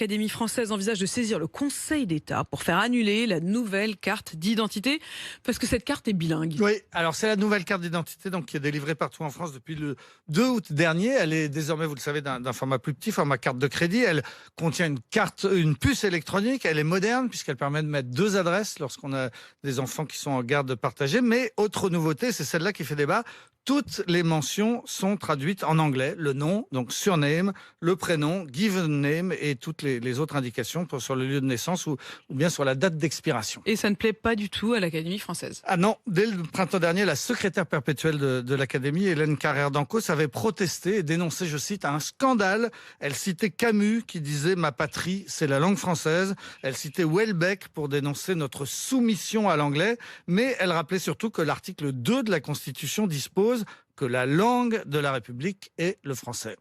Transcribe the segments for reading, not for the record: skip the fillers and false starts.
L'Académie française envisage de saisir le Conseil d'État pour faire annuler la nouvelle carte d'identité, parce que cette carte est bilingue. Oui, alors c'est la nouvelle carte d'identité qui est délivrée partout en France depuis le 2 août dernier. Elle est désormais, vous le savez, d'un format plus petit, format carte de crédit. Elle contient une puce électronique. Elle est moderne puisqu'elle permet de mettre 2 adresses lorsqu'on a des enfants qui sont en garde partagée. Mais autre nouveauté, c'est celle-là qui fait débat. Toutes les mentions sont traduites en anglais. Le nom, donc surname, le prénom, given name et toutes les autres indications sur le lieu de naissance ou bien sur la date d'expiration. Et ça ne plaît pas du tout à l'Académie française. Ah non, dès le printemps dernier, la secrétaire perpétuelle de l'Académie, Hélène Carrère d'Ancos, avait protesté et dénoncé, je cite, un scandale. Elle citait Camus qui disait « Ma patrie, c'est la langue française ». Elle citait Houellebecq pour dénoncer notre soumission à l'anglais. Mais elle rappelait surtout que l'article 2 de la Constitution dispose que la langue de la République est le français.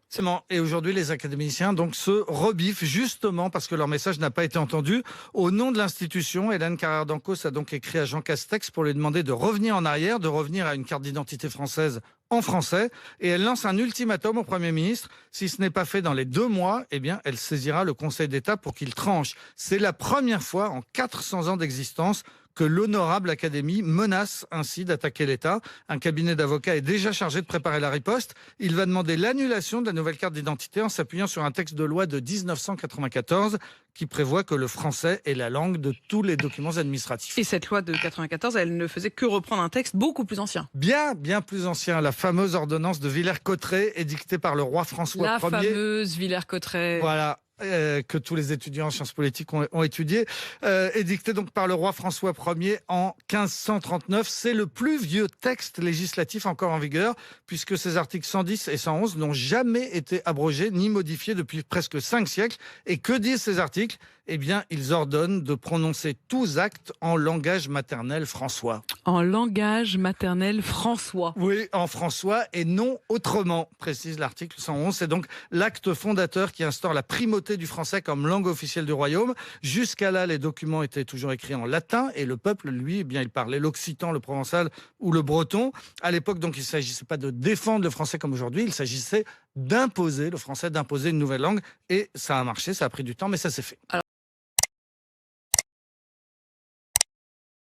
Et aujourd'hui, les académiciens se rebiffent justement parce que leur message n'a pas été entendu. Au nom de l'institution, Hélène Carrère d'Ancos a donc écrit à Jean Castex pour lui demander de revenir en arrière, de revenir à une carte d'identité française en français. Et elle lance un ultimatum au Premier ministre. Si ce n'est pas fait dans les 2 mois, eh bien, elle saisira le Conseil d'État pour qu'il tranche. C'est la première fois en 400 ans d'existence que l'honorable Académie menace ainsi d'attaquer l'État. Un cabinet d'avocats est déjà chargé de préparer la riposte. Il va demander l'annulation de la nouvelle carte d'identité en s'appuyant sur un texte de loi de 1994 qui prévoit que le français est la langue de tous les documents administratifs. Et cette loi de 94, elle ne faisait que reprendre un texte beaucoup plus ancien. Bien plus ancien. La fameuse ordonnance de Villers-Cotterêts, édictée par le roi François Ier. La fameuse Villers-Cotterêts. Voilà. Que tous les étudiants en sciences politiques ont étudié, édicté donc par le roi François Ier en 1539. C'est le plus vieux texte législatif encore en vigueur, puisque ces articles 110 et 111 n'ont jamais été abrogés ni modifiés depuis presque 5 siècles. Et que disent ces articles ? Eh bien, ils ordonnent de prononcer tous actes en langage maternel françois. En langage maternel françois. Oui, en françois et non autrement, précise l'article 111. C'est donc l'acte fondateur qui instaure la primauté du français comme langue officielle du royaume. Jusqu'à là, les documents étaient toujours écrits en latin et le peuple, lui, il parlait l'occitan, le provençal ou le breton. À l'époque, donc, il ne s'agissait pas de défendre le français comme aujourd'hui, il s'agissait d'imposer le français, d'imposer une nouvelle langue. Et ça a marché, ça a pris du temps, mais ça s'est fait.